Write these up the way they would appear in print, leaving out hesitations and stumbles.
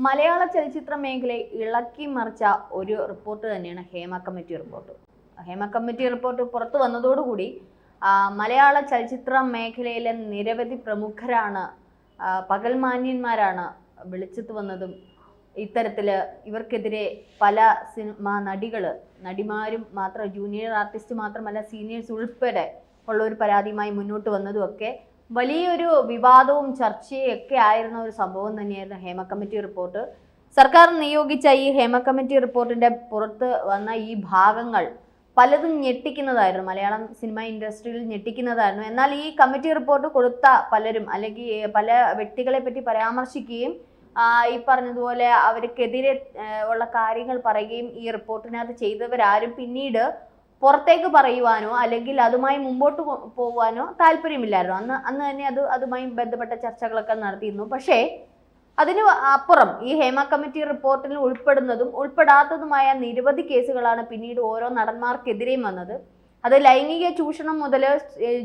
മലയാള ചലച്ചിത്ര മേഖലയെ ഇളക്കി മറിച്ച ഒരു റിപ്പോർട്ട് തന്നെയാണ് Hema committee report. Hema committee report പുറത്തു വന്നതോടുകൂടി മലയാള ചലച്ചിത്ര മേഖലയിലെ നിരവധി പ്രമുഖരാണ്, പകൽമാന്യന്മാരാണ് വെളിച്ചത്ത് വന്നതും ഇത്തരത്തില് ഇവർക്കെതിരെ പല സിനിമാ നടിമാരും മാത്രം, ജൂനിയർ ആർട്ടിസ്റ്റ് മാത്രമല്ല സീനിയേഴ്സ് ഉൾപ്പെടെ ഉള്ള ഒരു പരാതിയുമായി മുന്നോട്ട് വന്നതും ഒക്കെ വലിയൊരു വിവാദവും ചർച്ചയും ഒക്കെ ആയിരുന്ന ഒരു സംഭവം തന്നെയായിരുന്നു ഹേമ കമ്മിറ്റി റിപ്പോർട്ട്. സർക്കാർ നിയോഗിച്ച ഈ ഹേമ കമ്മിറ്റി റിപ്പോർട്ടിന്റെ പുറത്ത് വന്ന ഈ ഭാഗങ്ങൾ പലതും ഞെട്ടിക്കുന്നതായിരുന്നു, മലയാളം സിനിമ ഇൻഡസ്ട്രിയിൽ ഞെട്ടിക്കുന്നതായിരുന്നു. എന്നാൽ ഈ കമ്മിറ്റി റിപ്പോർട്ട് കൊടുത്ത പലരും അല്ലെങ്കിൽ പല വ്യക്തികളെ പറ്റി പരാമർശിക്കുകയും ഈ പറഞ്ഞതുപോലെ അവർക്കെതിരെ ഉള്ള കാര്യങ്ങൾ പറയുകയും ഈ റിപ്പോർട്ടിനകത്ത് ചെയ്തവരാരും പിന്നീട് പുറത്തേക്ക് പറയുവാനോ അല്ലെങ്കിൽ അതുമായി മുമ്പോട്ട് പോകാനോ താല്പര്യമില്ലായിരുന്നു. അന്ന് തന്നെ അതുമായി ബന്ധപ്പെട്ട ചർച്ചകളൊക്കെ നടത്തിയിരുന്നു. പക്ഷേ അതിന് അപ്പുറം ഈ ഹേമ കമ്മിറ്റി റിപ്പോർട്ടിൽ ഉൾപ്പെടുന്നതും ഉൾപ്പെടാത്തതുമായ നിരവധി കേസുകളാണ് പിന്നീട് ഓരോ നടന്മാർക്കെതിരെയും വന്നത്. അത് ലൈംഗിക ചൂഷണം മുതൽ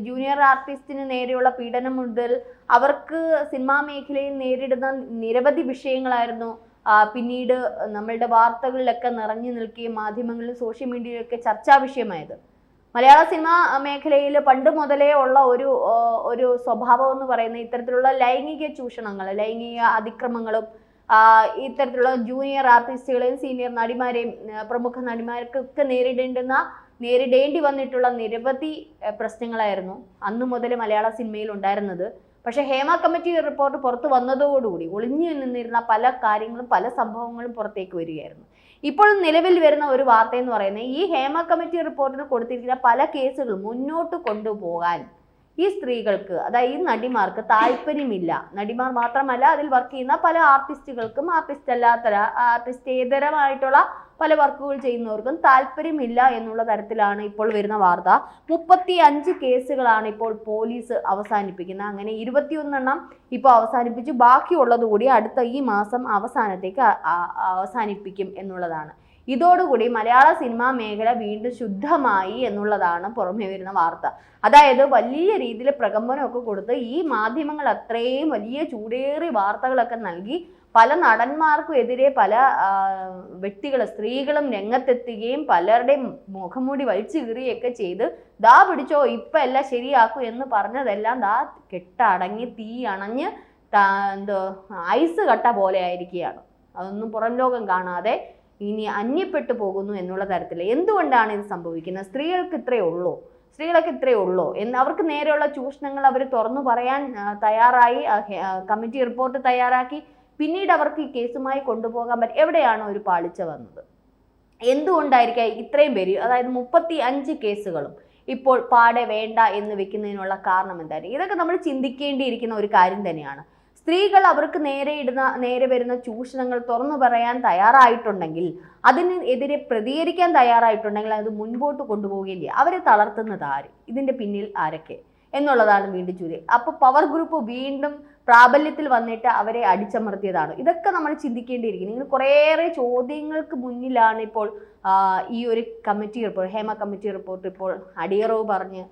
ജൂനിയർ ആർട്ടിസ്റ്റിന് നേരെയുള്ള പീഡനം മുതൽ അവർക്ക് സിനിമാ മേഖലയിൽ നേരിടുന്ന നിരവധി വിഷയങ്ങളായിരുന്നു പിന്നീട് നമ്മളുടെ വാർത്തകളിലൊക്കെ നിറഞ്ഞു നിൽക്കുകയും മാധ്യമങ്ങളിലും സോഷ്യൽ മീഡിയയിലൊക്കെ ചർച്ചാ വിഷയമായത്. മലയാള സിനിമാ മേഖലയിൽ പണ്ട് മുതലേ ഉള്ള ഒരു സ്വഭാവം എന്ന് പറയുന്നത് ഇത്തരത്തിലുള്ള ലൈംഗിക ചൂഷണങ്ങൾ, ലൈംഗിക അതിക്രമങ്ങളും ഇത്തരത്തിലുള്ള ജൂനിയർ ആർട്ടിസ്റ്റുകളെയും സീനിയർ നടിമാരെയും പ്രമുഖ നടിമാർക്കൊക്കെ നേരിടേണ്ടി വന്നിട്ടുള്ള നിരവധി പ്രശ്നങ്ങളായിരുന്നു അന്ന് മുതൽ മലയാള സിനിമയിൽ ഉണ്ടായിരുന്നത്. പക്ഷെ ഹേമ കമ്മിറ്റി റിപ്പോർട്ട് പുറത്തു വന്നതോടുകൂടി ഒളിഞ്ഞു നിന്നിരുന്ന പല കാര്യങ്ങളും പല സംഭവങ്ങളും പുറത്തേക്ക് വരികയായിരുന്നു. ഇപ്പോൾ നിലവിൽ വരുന്ന ഒരു വാർത്ത എന്ന് പറയുന്നത് ഈ ഹേമ കമ്മിറ്റി റിപ്പോർട്ടിന് കൊടുത്തിരിക്കുന്ന പല കേസുകളും മുന്നോട്ട് കൊണ്ടുപോകാൻ ഈ സ്ത്രീകൾക്ക്, അതായത് ഈ നടിമാർക്ക് താല്പര്യമില്ല. നടിമാർ മാത്രമല്ല, അതിൽ വർക്ക് ചെയ്യുന്ന പല ആർട്ടിസ്റ്റുകൾക്കും ആർട്ടിസ്റ്റേതരമായിട്ടുള്ള പല വർക്കുകൾ ചെയ്യുന്നവർക്കും താല്പര്യമില്ല എന്നുള്ള തരത്തിലാണ് ഇപ്പോൾ വരുന്ന വാർത്ത. 35 കേസുകളാണ് ഇപ്പോൾ പോലീസ് അവസാനിപ്പിക്കുന്നത്. അങ്ങനെ 21 ഇപ്പോൾ അവസാനിപ്പിച്ച് ബാക്കിയുള്ളത് കൂടി അടുത്ത ഈ മാസം അവസാനത്തേക്ക് അവസാനിപ്പിക്കും എന്നുള്ളതാണ്. ഇതോടുകൂടി മലയാള സിനിമാ മേഖല വീണ്ടും ശുദ്ധമായി എന്നുള്ളതാണ് പുറമെ വരുന്ന വാർത്ത. അതായത് വലിയ രീതിയിൽ പ്രകമ്പനമൊക്കെ കൊടുത്ത് ഈ മാധ്യമങ്ങൾ അത്രയും വലിയ ചൂടേറിയ വാർത്തകളൊക്കെ നൽകി പല നടന്മാർക്കും എതിരെ പല സ്ത്രീകളും രംഗത്തെത്തുകയും പലരുടെയും മുഖംമൂടി വലിച്ചു കീറുകയൊക്കെ ചെയ്ത് ദാ പിടിച്ചോ ഇപ്പം എല്ലാം ശരിയാക്കൂ എന്ന് പറഞ്ഞതെല്ലാം ദാ കെട്ടടങ്ങി തീ അണഞ്ഞ് ഐസ് കട്ട പോലെ ആയിരിക്കുകയാണ്. അതൊന്നും പുറം ലോകം കാണാതെ ഇനി അന്യപ്പെട്ടു പോകുന്നു എന്നുള്ള തരത്തിൽ. എന്തുകൊണ്ടാണ് ഇത് സംഭവിക്കുന്നത്? സ്ത്രീകൾക്ക് ഇത്രയേ ഉള്ളൂ എന്ന് അവർക്ക് നേരെയുള്ള ചൂഷണങ്ങൾ അവർ തുറന്നു പറയാൻ തയ്യാറായി കമ്മിറ്റി റിപ്പോർട്ട് തയ്യാറാക്കി പിന്നീട് അവർക്ക് ഈ കേസുമായി കൊണ്ടുപോകാൻ പറ്റും. എവിടെയാണ് ഒരു പാളിച്ച വന്നത്? എന്തുകൊണ്ടായിരിക്കാം ഇത്രയും പേര്, അതായത് 35 കേസുകളും ഇപ്പോൾ പാടെ വേണ്ട എന്ന് വെക്കുന്നതിനുള്ള കാരണം എന്തായിരിക്കും? ഇതൊക്കെ നമ്മൾ ചിന്തിക്കേണ്ടിയിരിക്കുന്ന ഒരു കാര്യം തന്നെയാണ്. സ്ത്രീകൾ അവർക്ക് നേരെ വരുന്ന ചൂഷണങ്ങൾ തുറന്നു പറയാൻ തയ്യാറായിട്ടുണ്ടെങ്കിൽ, അതിന് എതിരെ പ്രതികരിക്കാൻ തയ്യാറായിട്ടുണ്ടെങ്കിൽ അത് മുൻപോട്ട് കൊണ്ടുപോകില്ല. അവരെ തളർത്തുന്നത് ആര്? ഇതിന്റെ പിന്നിൽ ആരൊക്കെ എന്നുള്ളതാണ് വീണ്ടും ചോദ്യം. അപ്പോൾ പവർ ഗ്രൂപ്പ് വീണ്ടും പ്രാബല്യത്തിൽ വന്നിട്ട് അവരെ അടിച്ചമർത്തിയതാണ്. ഇതൊക്കെ നമ്മൾ ചിന്തിക്കേണ്ടിയിരിക്കുന്നു. ഇങ്ങനെ കുറേയേറെ ചോദ്യങ്ങൾക്ക് മുന്നിലാണ് ഇപ്പോൾ ഈ ഒരു committee report, Hema committee report ഇപ്പോൾ അടിയറവ് പറഞ്ഞ്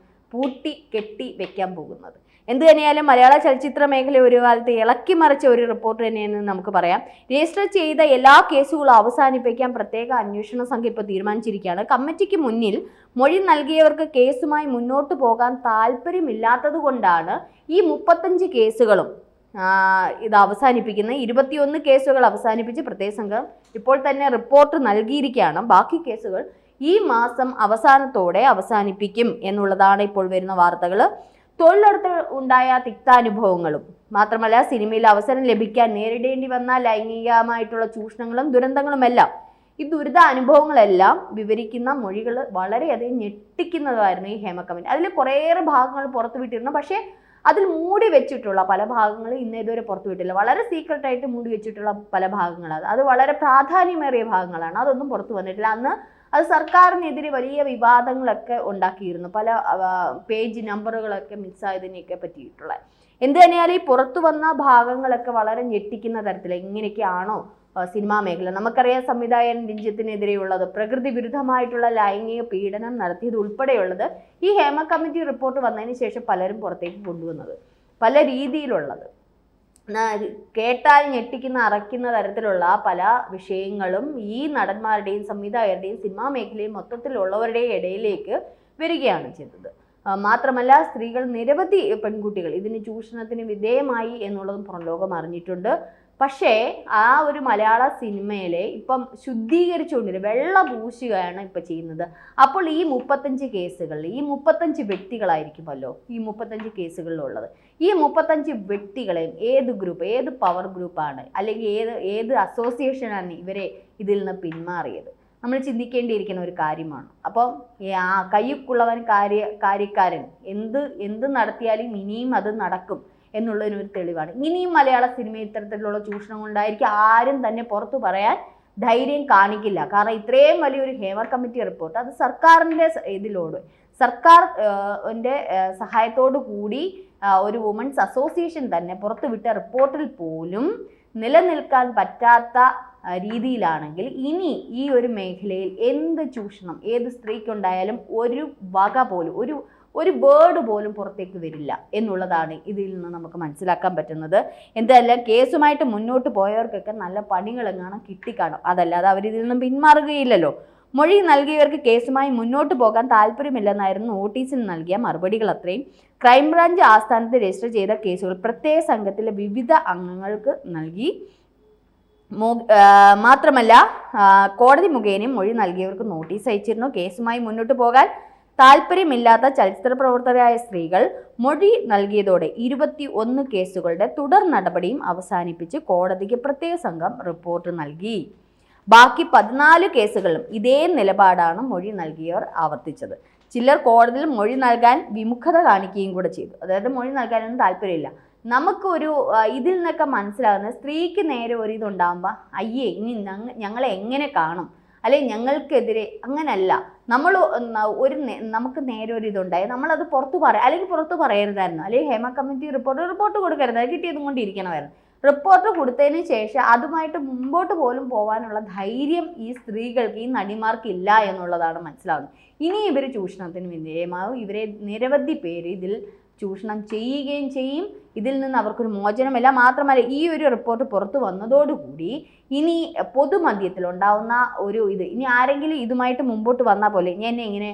കെട്ടി വെക്കാൻ പോകുന്നത്. എന്ത് തന്നെയായാലും മലയാള ചലച്ചിത്ര മേഖല ഒരു കാലത്ത് ഇളക്കി മറിച്ച ഒരു റിപ്പോർട്ട് തന്നെയെന്ന് നമുക്ക് പറയാം. രജിസ്റ്റർ ചെയ്ത എല്ലാ കേസുകളും അവസാനിപ്പിക്കാൻ പ്രത്യേക അന്വേഷണ സംഘം ഇപ്പോൾ തീരുമാനിച്ചിരിക്കുകയാണ്. കമ്മിറ്റിക്ക് മുന്നിൽ മൊഴി നൽകിയവർക്ക് കേസുമായി മുന്നോട്ട് പോകാൻ താല്പര്യമില്ലാത്തത് കൊണ്ടാണ് ഈ 35 കേസുകളും ഇത് അവസാനിപ്പിക്കുന്നത്. 21 കേസുകൾ അവസാനിപ്പിച്ച് പ്രത്യേക സംഘം ഇപ്പോൾ തന്നെ റിപ്പോർട്ട് നൽകിയിരിക്കുകയാണ്. ബാക്കി കേസുകൾ ഈ മാസം അവസാനത്തോടെ അവസാനിപ്പിക്കും എന്നുള്ളതാണ് ഇപ്പോൾ വരുന്ന വാർത്തകൾ. തൊഴിലുറപ്പ് ഉണ്ടായ തിക്താനുഭവങ്ങളും മാത്രമല്ല, സിനിമയിൽ അവസരം ലഭിക്കാൻ നേരിടേണ്ടി വന്ന ലൈംഗികമായിട്ടുള്ള ചൂഷണങ്ങളും ദുരന്തങ്ങളുമെല്ലാം, ഈ ദുരിത അനുഭവങ്ങളെല്ലാം വിവരിക്കുന്ന മൊഴികൾ വളരെയധികം ഞെട്ടിക്കുന്നതായിരുന്നു ഈ ഹേമ കമ്മിറ്റി. അതിൽ കുറേയേറെ ഭാഗങ്ങൾ പുറത്തു വിട്ടിരുന്നു. പക്ഷേ അതിൽ മൂടി വെച്ചിട്ടുള്ള പല ഭാഗങ്ങളും ഇതുവരെ പുറത്തു വിട്ടില്ല. വളരെ സീക്രട്ടായിട്ട് മൂടി വെച്ചിട്ടുള്ള പല ഭാഗങ്ങളാണ്. അത് വളരെ പ്രാധാന്യമേറിയ ഭാഗങ്ങളാണ്. അതൊന്നും പുറത്തു വന്നിട്ടില്ല. അന്ന് അത് സർക്കാരിനെതിരെ വലിയ വിവാദങ്ങളൊക്കെ ഉണ്ടാക്കിയിരുന്നു. പല പേജ് നമ്പറുകളൊക്കെ മിസ്സായതിനെയൊക്കെ പറ്റിയിട്ടുള്ള. എന്ത് തന്നെയാലും ഈ പുറത്തു വന്ന ഭാഗങ്ങളൊക്കെ വളരെ ഞെട്ടിക്കുന്ന തരത്തിൽ ഇങ്ങനെയൊക്കെയാണോ സിനിമാ മേഖല? നമുക്കറിയാം സംവിധായകൻ രഞ്ജിത്തിനെതിരെയുള്ളത്, പ്രകൃതി വിരുദ്ധമായിട്ടുള്ള ലൈംഗിക പീഡനം നടത്തിയത് ഉൾപ്പെടെയുള്ളത് ഈ ഹേമ കമ്മിറ്റി റിപ്പോർട്ട് വന്നതിന് ശേഷം പലരും പുറത്തേക്ക് കൊണ്ടുവന്നത്, പല രീതിയിലുള്ളത്. കേട്ടാൽ ഞെട്ടിക്കുന്ന അറയ്ക്കുന്ന തരത്തിലുള്ള പല വിഷയങ്ങളും ഈ നടന്മാരുടെയും സംവിധായകരുടെയും സിനിമാ മേഖലയും മൊത്തത്തിലുള്ളവരുടെയും ഇടയിലേക്ക് വരികയാണ് ചെയ്തത്. മാത്രമല്ല സ്ത്രീകൾ നിരവധി പെൺകുട്ടികൾ ഇതിന് ചൂഷണത്തിന് വിധേയമായി എന്നുള്ളതും പുറം ലോകം അറിഞ്ഞിട്ടുണ്ട്. പക്ഷേ ആ ഒരു മലയാള സിനിമയിലെ ഇപ്പം ശുദ്ധീകരിച്ചുകൊണ്ടില്ല വെള്ള പൂശുകയാണ് ഇപ്പം ചെയ്യുന്നത്. അപ്പോൾ ഈ 35 കേസുകളിൽ ഈ 35 വ്യക്തികളായിരിക്കുമല്ലോ ഈ 35 കേസുകളിലുള്ളത്. ഈ 35 വ്യക്തികളെയും ഏത് ഗ്രൂപ്പ്, ഏത് പവർ ഗ്രൂപ്പാണ് അല്ലെങ്കിൽ ഏത് അസോസിയേഷനാണ് ഇവരെ ഇതിൽ നിന്ന് പിന്മാറിയത്? നമ്മൾ ചിന്തിക്കേണ്ടിയിരിക്കുന്ന ഒരു കാര്യമാണ്. അപ്പം ആ കയ്യുക്കുള്ളവൻ കാര്യക്കാരൻ എന്ത് നടത്തിയാലും ഇനിയും അത് നടക്കും എന്നുള്ളതിനൊരു തെളിവാണ്. ഇനിയും മലയാള സിനിമ ഇത്തരത്തിലുള്ള ചൂഷണം ഉണ്ടായിരിക്കും ആരും തന്നെ പുറത്തു പറയാൻ ധൈര്യം കാണിക്കില്ല. കാരണം ഇത്രയും വലിയൊരു ഹേമ കമ്മിറ്റി റിപ്പോർട്ട് അത് സർക്കാരിൻ്റെ സർക്കാരിൻ്റെ സഹായത്തോടു കൂടി ഒരു വുമൻസ് അസോസിയേഷൻ തന്നെ പുറത്തുവിട്ട റിപ്പോർട്ടിൽ പോലും നിലനിൽക്കാൻ പറ്റാത്ത രീതിയിലാണെങ്കിൽ ഇനി ഈ ഒരു മേഖലയിൽ എന്ത് ചൂഷണം ഏത് സ്ത്രീക്കുണ്ടായാലും ഒരു വക പോലും ഒരു വേർഡ് പോലും പുറത്തേക്ക് വരില്ല എന്നുള്ളതാണ് ഇതിൽ നിന്ന് നമുക്ക് മനസ്സിലാക്കാൻ പറ്റുന്നത്. എന്തായാലും കേസുമായിട്ട് മുന്നോട്ട് പോയവർക്കൊക്കെ നല്ല പണികളെങ്ങാനും കിട്ടിക്കാണും. അതല്ലാതെ അവരിതിൽ നിന്നും പിന്മാറുകയില്ലല്ലോ. മൊഴി നൽകിയവർക്ക് കേസുമായി മുന്നോട്ട് പോകാൻ താല്പര്യമില്ലെന്നായിരുന്നു നോട്ടീസിൽ നൽകിയ മറുപടികൾ അത്രയും. ക്രൈംബ്രാഞ്ച് ആസ്ഥാനത്ത് രജിസ്റ്റർ ചെയ്ത കേസുകൾ പ്രത്യേക സംഘത്തിലെ വിവിധ അംഗങ്ങൾക്ക് നൽകി. മാത്രമല്ല കോടതി മുഖേനയും മൊഴി നൽകിയവർക്ക് നോട്ടീസ് അയച്ചിരുന്നു. കേസുമായി മുന്നോട്ട് പോകാൻ താല്പര്യമില്ലാത്ത ചലച്ചിത്ര പ്രവർത്തകരായ സ്ത്രീകൾ മൊഴി നൽകിയതോടെ 21 കേസുകളുടെ തുടർ നടപടിയും അവസാനിപ്പിച്ച് കോടതിക്ക് പ്രത്യേക സംഘം റിപ്പോർട്ട് നൽകി. ബാക്കി 14 കേസുകളിലും ഇതേ നിലപാടാണ് മൊഴി നൽകിയവർ ആവർത്തിച്ചത്. ചിലർ കോടതിയിൽ മൊഴി നൽകാൻ വിമുഖത കാണിക്കുകയും കൂടെ ചെയ്തു. അതായത് മൊഴി നൽകാനൊന്നും താല്പര്യമില്ല. നമുക്കൊരു ഇതിൽ നിന്നൊക്കെ മനസ്സിലാകുന്നത് സ്ത്രീക്ക് നേരെ ഒരു ഇതുണ്ടാകുമ്പോൾ അയ്യേ ഇനി ഞങ്ങളെ എങ്ങനെ കാണും അല്ലെങ്കിൽ ഞങ്ങൾക്കെതിരെ അങ്ങനല്ല. നമുക്ക് നേരെ ഒരു ഇതുണ്ടായി നമ്മളത് പുറത്തു അല്ലെങ്കിൽ പുറത്തു പറയരുതായിരുന്നു. അല്ലെങ്കിൽ ഹേമ കമ്മിറ്റി റിപ്പോർട്ട് കൊടുക്കരുതായിരുന്നു, കിട്ടിയതും കൊണ്ടിരിക്കണമായിരുന്നു. റിപ്പോർട്ട് കൊടുത്തതിന് ശേഷം അതുമായിട്ട് മുമ്പോട്ട് പോലും പോകാനുള്ള ധൈര്യം ഈ സ്ത്രീകൾക്ക് ഈ നടിമാർക്ക് ഇല്ല എന്നുള്ളതാണ് മനസ്സിലാവുന്നത്. ഇനി ഇവർ ചൂഷണത്തിന് വിധേയമാവും. ഇവരെ നിരവധി പേര് ഇതിൽ ചൂഷണം ചെയ്യുകയും ചെയ്യും. ഇതിൽ നിന്ന് അവർക്കൊരു മോചനമില്ല. മാത്രമല്ല ഈ ഒരു റിപ്പോർട്ട് പുറത്തു വന്നതോടുകൂടി ഇനി പൊതുമധ്യത്തിൽ ഉണ്ടാവുന്ന ഇനി ആരെങ്കിലും ഇതുമായിട്ട് മുമ്പോട്ട് വന്നാൽ പോലെ എന്നെ ഇങ്ങനെ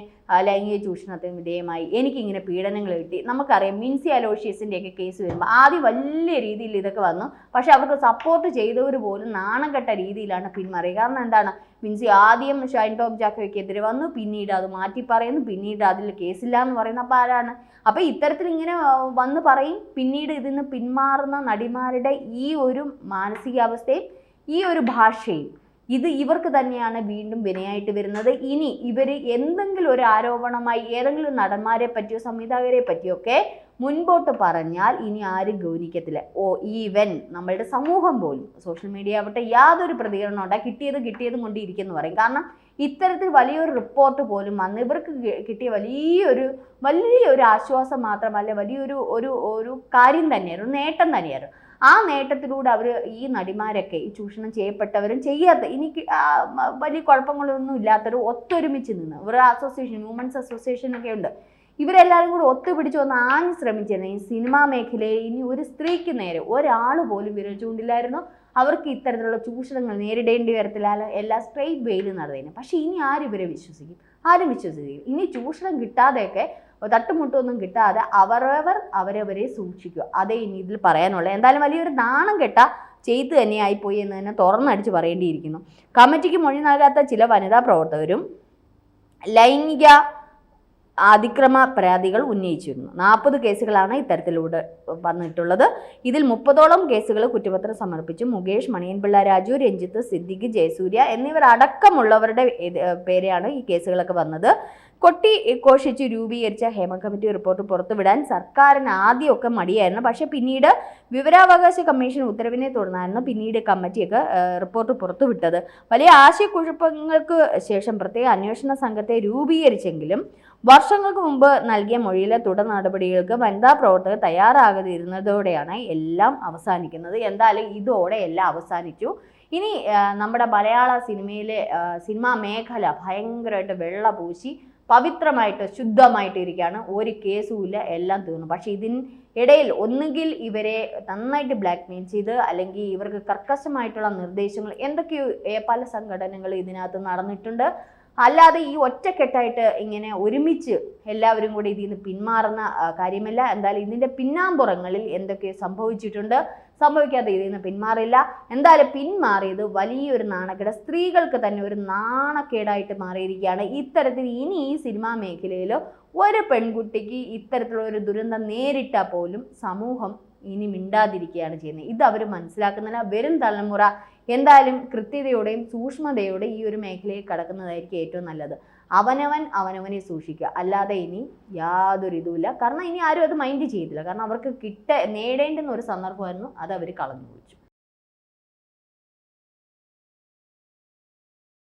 ലൈംഗിക ചൂഷണത്തിന് വിധേയമായി എനിക്കിങ്ങനെ പീഡനങ്ങൾ കിട്ടി. നമുക്കറിയാം മിൻസി അലോഷ്യസിൻ്റെയൊക്കെ കേസ് വരുമ്പോൾ ആദ്യം വലിയ രീതിയിൽ ഇതൊക്കെ വന്നു. പക്ഷെ അവർക്ക് സപ്പോർട്ട് ചെയ്തവർ പോലും നാണം കെട്ട രീതിയിലാണ് പിന്മാറിയത്. കാരണം എന്താണ്, മിൻസി ആദ്യം ഷൈൻ ടോം ചാക്കോയ്ക്കെതിരെ വന്നു, പിന്നീട് അത് മാറ്റി പറയുന്നു, പിന്നീട് അതിൽ കേസില്ല എന്ന് പറയുന്നു. അപ്പോൾ ആരാണ്? അപ്പോൾ ഇത്തരത്തിൽ ഇങ്ങനെ വന്ന് പറയും. പിന്നീട് ഇതിന് പിന്മാറുന്ന നടിമാരുടെ ഈ ഒരു മാനസികാവസ്ഥയും ഈ ഒരു ഭാഷയും ഇവർക്ക് തന്നെയാണ് വീണ്ടും വിനയായിട്ട് വരുന്നത്. ഇനി ഇവർ എന്തെങ്കിലും ഒരു ആരോപണമായി ഏതെങ്കിലും നടന്മാരെ പറ്റിയോ സംവിധായകരെ പറ്റിയൊക്കെ മുൻപോട്ട് പറഞ്ഞാൽ ഇനി ആരും ഗൗനിക്കത്തില്ല. ഈവൻ നമ്മളുടെ സമൂഹം പോലും സോഷ്യൽ മീഡിയ ആവട്ടെ യാതൊരു പ്രതികരണം ഉണ്ടായി കിട്ടിയതും കൊണ്ടിരിക്കുന്നു പറയും. കാരണം ഇത്തരത്തിൽ വലിയൊരു റിപ്പോർട്ട് പോലും വന്ന് ഇവർക്ക് കിട്ടിയ വലിയൊരു ആശ്വാസം മാത്രമല്ല, വലിയൊരു കാര്യം തന്നെയായിരുന്നു, നേട്ടം തന്നെയായിരുന്നു. ആ നേട്ടത്തിലൂടെ അവർ ഈ നടിമാരൊക്കെ ഈ ചൂഷണം ചെയ്യപ്പെട്ടവരും എനിക്ക് വലിയ കുഴപ്പങ്ങളൊന്നും ഇല്ലാത്തവരും ഒത്തൊരുമിച്ച് നിന്ന് ഒരു അസോസിയേഷൻ, വുമൻസ് അസോസിയേഷൻ ഒക്കെ ഉണ്ട്. ഇവരെല്ലാവരും കൂടി ഒത്തുപിടിച്ച് ഒന്ന് ആഞ്ഞ് ശ്രമിച്ചിരുന്നു. ഈ സിനിമാ മേഖലയിൽ ഇനി ഒരു സ്ത്രീക്ക് നേരെ ഒരാൾ പോലും വിരൽ ചൂണ്ടില്ലായിരുന്നു. അവർക്ക് ഇത്തരത്തിലുള്ള ചൂഷണങ്ങൾ നേരിടേണ്ടി വരത്തില്ല, എല്ലാം സ്ട്രെയിറ്റ് വെയിൽ നടന്നതിന്. പക്ഷെ ഇനി ആരും ഇവരെ വിശ്വസിക്കും? ആരും വിശ്വസിക്കും. ഇനി ചൂഷണം കിട്ടാതെയൊക്കെ തട്ടുമുട്ടൊന്നും കിട്ടാതെ അവരവരെ സൂക്ഷിക്കുക. അതേ ഇനി ഇതിൽ പറയാനുള്ളത്. എന്തായാലും വലിയൊരു നാണം കെട്ട ചെയ്ത് തന്നെയായിപ്പോയി എന്ന് തന്നെ തുറന്നടിച്ച് പറയേണ്ടിയിരിക്കുന്നു. കമ്മിറ്റിക്ക് മൊഴി നൽകാത്ത ചില വനിതാ പ്രവർത്തകരും ലൈംഗിക അതിക്രമ പരാതികൾ ഉന്നയിച്ചിരുന്നു. 40 കേസുകളാണ് ഇത്തരത്തിലൂടെ വന്നിട്ടുള്ളത്. ഇതിൽ 30ഓളം കേസുകൾ കുറ്റപത്രം സമർപ്പിച്ചു. മുകേഷ്, മണിയൻപിള്ള രാജു, രഞ്ജിത്ത്, സിദ്ദിഖ്, ജയസൂര്യ എന്നിവർ അടക്കമുള്ളവരുടെ പേരെയാണ് ഈ കേസുകളൊക്കെ വന്നത്. കൊട്ടി ഘോഷിച്ച് രൂപീകരിച്ച ഹേമ കമ്മിറ്റി റിപ്പോർട്ട് പുറത്തുവിടാൻ സർക്കാരിന് ആദ്യമൊക്കെ മടിയായിരുന്നു. പക്ഷെ പിന്നീട് വിവരാവകാശ കമ്മീഷൻ ഉത്തരവിനെ തുടർന്നായിരുന്നു പിന്നീട് കമ്മിറ്റിയൊക്കെ റിപ്പോർട്ട് പുറത്തുവിട്ടത്. വലിയ ആശയക്കുഴപ്പങ്ങൾക്ക് ശേഷം പ്രത്യേക അന്വേഷണ സംഘത്തെ രൂപീകരിച്ചെങ്കിലും വർഷങ്ങൾക്ക് മുമ്പ് നൽകിയ മൊഴിയിലെ തുടർ നടപടികൾക്ക് വനിതാ പ്രവർത്തകർ തയ്യാറാകാതിരുന്നതോടെയാണ് എല്ലാം അവസാനിക്കുന്നത്. എന്തായാലും ഇതോടെ എല്ലാം അവസാനിച്ചു. ഇനി നമ്മുടെ മലയാള സിനിമാ മേഖല ഭയങ്കരമായിട്ട് വെള്ള പൂശി പവിത്രമായിട്ട് ശുദ്ധമായിട്ട് ഇരിക്കുകയാണ്, ഒരു കേസും ഇല്ല, എല്ലാം തീർന്നു. പക്ഷെ ഇടയിൽ ഒന്നുകിൽ ഇവരെ നന്നായിട്ട് ബ്ലാക്ക്മെയിൽ ചെയ്ത് അല്ലെങ്കിൽ ഇവർക്ക് കർക്കശമായിട്ടുള്ള നിർദ്ദേശങ്ങൾ എന്തൊക്കെയോ പല സംഘടനകൾ ഇതിനകത്ത് നടന്നിട്ടുണ്ട്. അല്ലാതെ ഈ ഒറ്റക്കെട്ടായിട്ട് ഇങ്ങനെ ഒരുമിച്ച് എല്ലാവരും കൂടി ഇതിൽ നിന്ന് പിന്മാറുന്ന കാര്യമല്ല. എന്തായാലും ഇതിൻ്റെ പിന്നാമ്പുറങ്ങളിൽ എന്തൊക്കെ സംഭവിച്ചിട്ടുണ്ട്, സംഭവിക്കാതെ ഇതിൽ നിന്ന് പിന്മാറില്ല. എന്തായാലും പിന്മാറിയത് വലിയൊരു നാണക്കേട്, സ്ത്രീകൾക്ക് തന്നെ ഒരു നാണക്കേടായിട്ട് മാറിയിരിക്കുകയാണ്. ഇത്തരത്തിൽ ഇനി ഈ സിനിമാ മേഖലയിൽ ഒരു പെൺകുട്ടിക്ക് ഇത്തരത്തിലുള്ള ഒരു ദുരന്തം നേരിട്ടാൽ പോലും സമൂഹം ഇനി മിണ്ടാതിരിക്കുകയാണ് ചെയ്യുന്നത്. ഇത് അവർ മനസ്സിലാക്കുന്നില്ല. വരും തലമുറ എന്തായാലും കൃത്യതയോടെയും സൂക്ഷ്മതയോടെയും ഈ ഒരു മേഖലയിൽ കടക്കുന്നതായിരിക്കും ഏറ്റവും നല്ലത്. അവനവനെ സൂക്ഷിക്കുക, അല്ലാതെ ഇനി യാതൊരു ഇതുമില്ല. കാരണം ഇനി ആരും അത് മൈൻഡ് ചെയ്തില്ല. കാരണം അവർക്ക് നേടേണ്ടുന്ന ഒരു സന്ദർഭമായിരുന്നു, അത് അവർ കളഞ്ഞു കുഴിച്ചു.